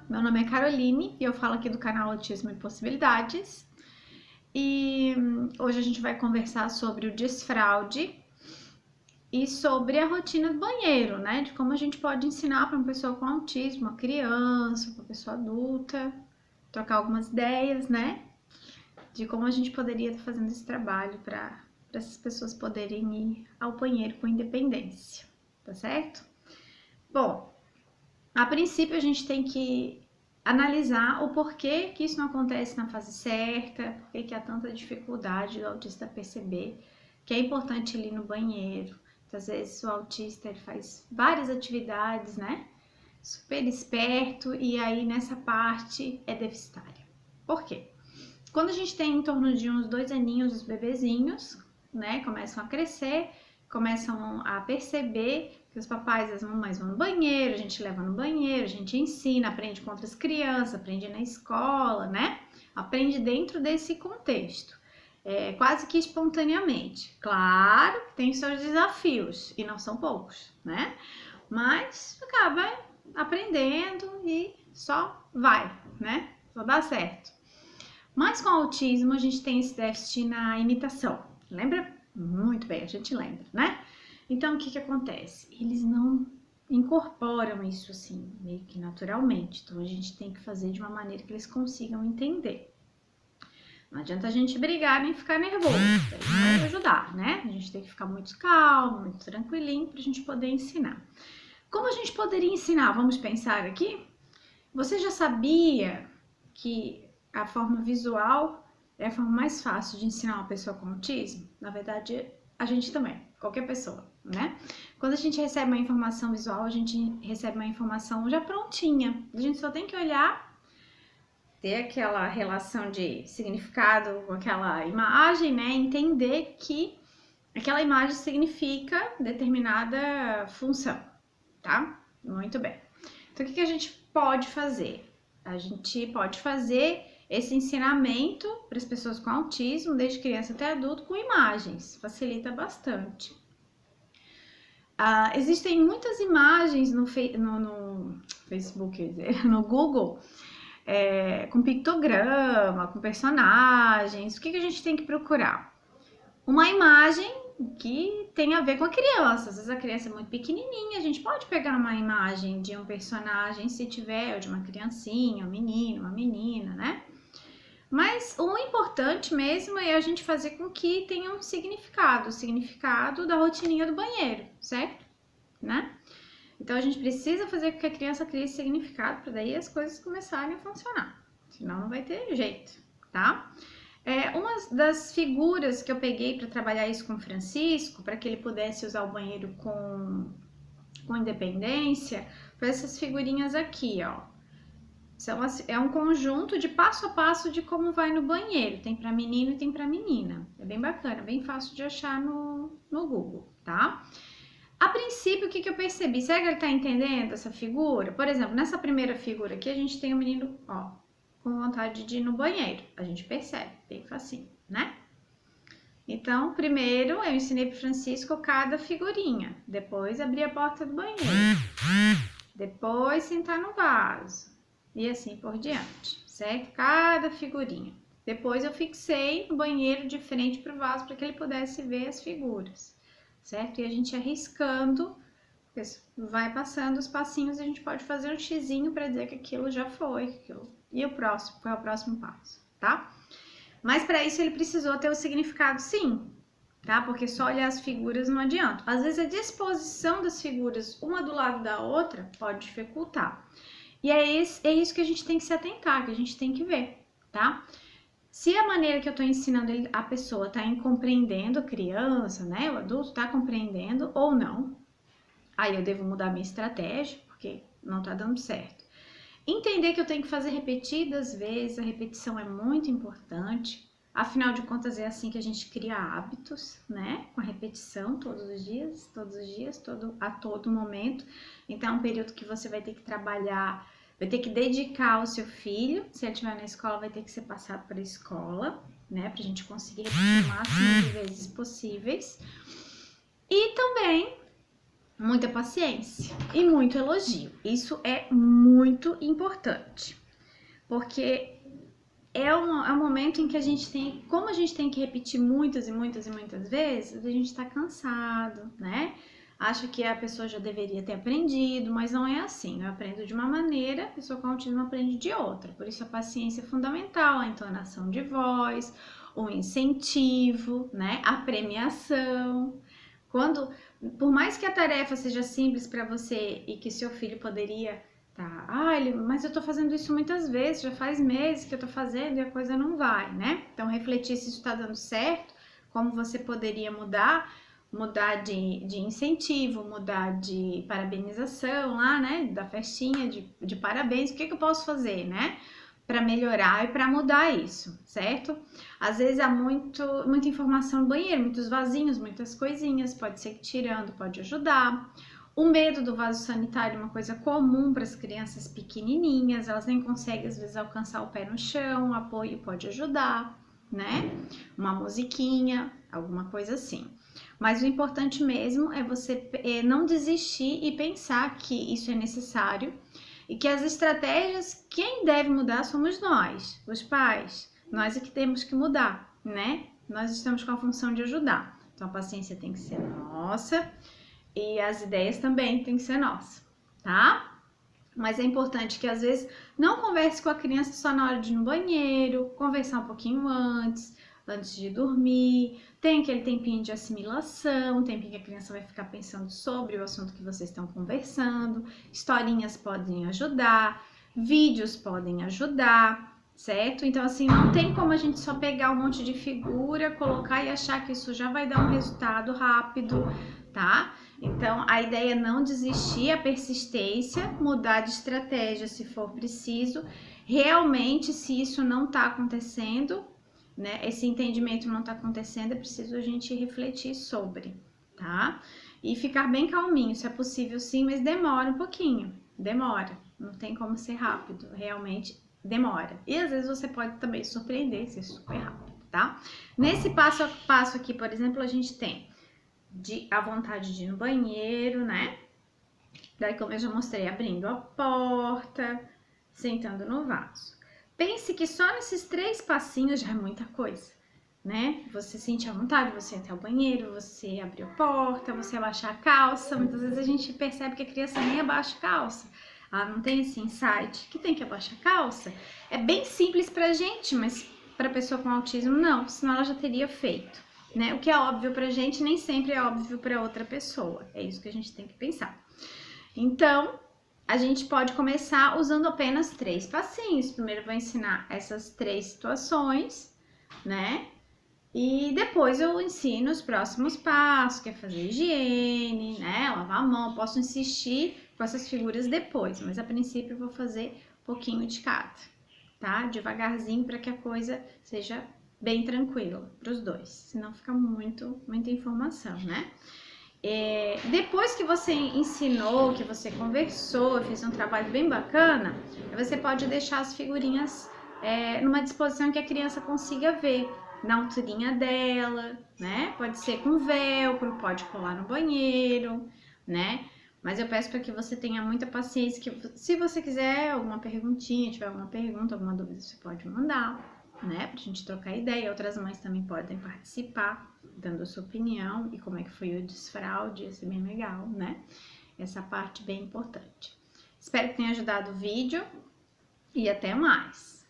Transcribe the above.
meu nome é Caroline e eu falo aqui do canal Autismo e Possibilidades. E hoje a gente vai conversar sobre o desfraude e sobre a rotina do banheiro, né? De como a gente pode ensinar para uma pessoa com autismo, uma criança, uma pessoa adulta, trocar algumas ideias, né? De como a gente poderia estar fazendo esse trabalho para essas pessoas poderem ir ao banheiro com independência, tá certo? Bom, a princípio a gente tem que analisar o porquê que isso não acontece na fase certa, porquê que há tanta dificuldade do autista perceber que é importante ir no banheiro. Às vezes o autista ele faz várias atividades, né? Super esperto e aí nessa parte é deficitária. Por quê? Quando a gente tem em torno de uns 2 aninhos, os bebezinhos, né, começam a crescer, começam a perceber que os papais e as mamães vão no banheiro, a gente leva no banheiro, a gente ensina, aprende com outras crianças, aprende na escola, né? Aprende dentro desse contexto, quase que espontaneamente. Claro que tem seus desafios, e não são poucos, né? Mas acaba aprendendo e só vai, né? Só dá certo. Mas com autismo a gente tem esse déficit na imitação, lembra? Muito bem, a gente lembra, né? Então, o que acontece? Eles não incorporam isso assim, meio que naturalmente. Então, a gente tem que fazer de uma maneira que eles consigam entender. Não adianta a gente brigar nem ficar nervoso, isso não vai ajudar, né? A gente tem que ficar muito calmo, muito tranquilinho para a gente poder ensinar. Como a gente poderia ensinar? Vamos pensar aqui? Você já sabia que a forma visual é a forma mais fácil de ensinar uma pessoa com autismo? Na verdade, a gente também, qualquer pessoa, né? Quando a gente recebe uma informação visual, a gente recebe uma informação já prontinha. A gente só tem que olhar, ter aquela relação de significado com aquela imagem, né? Entender que aquela imagem significa determinada função, tá? Muito bem. Então, o que a gente pode fazer? A gente pode fazer esse ensinamento para as pessoas com autismo, desde criança até adulto, com imagens, facilita bastante. Existem muitas imagens no Facebook, quer dizer, no Google, com pictograma, com personagens. O que a gente tem que procurar? Uma imagem que tem a ver com a criança. Às vezes a criança é muito pequenininha, a gente pode pegar uma imagem de um personagem, se tiver, ou de uma criancinha, um menino, uma menina, né? Mas o importante mesmo é a gente fazer com que tenha um significado, o significado da rotininha do banheiro, certo? Né? Então a gente precisa fazer com que a criança crie esse significado para daí as coisas começarem a funcionar. Senão não vai ter jeito, tá? Uma das figuras que eu peguei para trabalhar isso com o Francisco, para que ele pudesse usar o banheiro com independência, foi essas figurinhas aqui, ó. É um conjunto de passo a passo de como vai no banheiro. Tem para menino e tem para menina. É bem bacana, bem fácil de achar no Google, tá? A princípio, o que eu percebi? Será que ele tá entendendo essa figura? Por exemplo, nessa primeira figura aqui, a gente tem o menino, ó, com vontade de ir no banheiro. A gente percebe, bem facinho, né? Então, primeiro eu ensinei pro Francisco cada figurinha. Depois abrir a porta do banheiro. Depois sentar no vaso. E assim por diante, certo? Cada figurinha. Depois eu fixei no banheiro de frente pro vaso para que ele pudesse ver as figuras, certo? E a gente arriscando, vai passando os passinhos, a gente pode fazer um xizinho para dizer que aquilo já foi, e o próximo, qual é o próximo passo, tá? Mas para isso ele precisou ter o significado sim, tá? Porque só olhar as figuras não adianta. Às vezes a disposição das figuras uma do lado da outra pode dificultar. E é isso que a gente tem que se atentar, que a gente tem que ver, tá? Se a maneira que eu tô ensinando a pessoa tá compreendendo, a criança, né, o adulto tá compreendendo ou não, aí eu devo mudar minha estratégia, porque não tá dando certo. Entender que eu tenho que fazer repetidas vezes, a repetição é muito importante. Afinal de contas, é assim que a gente cria hábitos, né? Com a repetição todos os dias, a todo momento. Então, é um período que você vai ter que trabalhar, vai ter que dedicar ao seu filho. Se ele estiver na escola, vai ter que ser passado para a escola, né? Pra gente conseguir repetir o máximo de vezes possíveis. E também muita paciência e muito elogio. Isso é muito importante, porque é um momento em que a gente tem, como a gente tem que repetir muitas e muitas e muitas vezes, a gente tá cansado, né? Acha que a pessoa já deveria ter aprendido, mas não é assim. Eu aprendo de uma maneira, a pessoa com autismo aprende de outra. Por isso a paciência é fundamental, a entonação de voz, o incentivo, né? A premiação. Quando, por mais que a tarefa seja simples para você e que seu filho poderia tá, mas eu tô fazendo isso muitas vezes, já faz meses que eu tô fazendo e a coisa não vai, né? Então refletir se isso tá dando certo, como você poderia mudar de incentivo, mudar de parabenização lá, né? Da festinha de parabéns, o que eu posso fazer, né? Para melhorar e para mudar isso, certo? Às vezes há muita informação no banheiro, muitos vasinhos, muitas coisinhas, pode ser que tirando pode ajudar. O medo do vaso sanitário é uma coisa comum para as crianças pequenininhas, elas nem conseguem às vezes alcançar o pé no chão, o apoio pode ajudar, né? Uma musiquinha, alguma coisa assim. Mas o importante mesmo é você não desistir e pensar que isso é necessário e que as estratégias, quem deve mudar somos nós, os pais. Nós é que temos que mudar, né? Nós estamos com a função de ajudar. Então a paciência tem que ser nossa e as ideias também tem que ser nossas, tá? Mas é importante que às vezes não converse com a criança só na hora de ir no banheiro, conversar um pouquinho antes de dormir, tem aquele tempinho de assimilação, tempinho que a criança vai ficar pensando sobre o assunto que vocês estão conversando, historinhas podem ajudar, vídeos podem ajudar, certo? Então assim, não tem como a gente só pegar um monte de figura, colocar e achar que isso já vai dar um resultado rápido, tá? Então, a ideia é não desistir, a persistência, mudar de estratégia se for preciso. Realmente, se isso não está acontecendo, né? Esse entendimento não está acontecendo, é preciso a gente refletir sobre, tá? E ficar bem calminho, se é possível sim, mas demora um pouquinho, demora. Não tem como ser rápido, realmente demora. E às vezes você pode também surpreender, ser super rápido, tá? Nesse passo a passo aqui, por exemplo, a gente tem a vontade de ir no banheiro, né? Daí, como eu já mostrei, abrindo a porta, sentando no vaso. Pense que só nesses 3 passinhos já é muita coisa, né? Você sente a vontade, você ir até o banheiro, você abrir a porta, você abaixar a calça. Muitas vezes a gente percebe que a criança nem abaixa a calça. Ela não tem esse insight que tem que abaixar a calça. É bem simples pra gente, mas pra pessoa com autismo não, senão ela já teria feito. Né? O que é óbvio pra gente nem sempre é óbvio para outra pessoa. É isso que a gente tem que pensar. Então, a gente pode começar usando apenas 3 passinhos. Primeiro eu vou ensinar essas 3 situações, né? E depois eu ensino os próximos passos, que é fazer higiene, né? Lavar a mão. Posso insistir com essas figuras depois, mas a princípio eu vou fazer um pouquinho de cada, tá? Devagarzinho para que a coisa seja bem tranquilo para os dois, senão fica muita informação, né? Depois que você ensinou, que você conversou, fez um trabalho bem bacana, você pode deixar as figurinhas numa disposição que a criança consiga ver, na alturinha dela, né? Pode ser com velcro, pode colar no banheiro, né? Mas eu peço para que você tenha muita paciência, que se você quiser alguma perguntinha, tiver alguma pergunta, alguma dúvida, você pode mandar, né, pra gente trocar ideia. Outras mães também podem participar, dando a sua opinião e como é que foi o desfraude, ia ser bem legal, né? Essa parte bem importante. Espero que tenha ajudado o vídeo e até mais!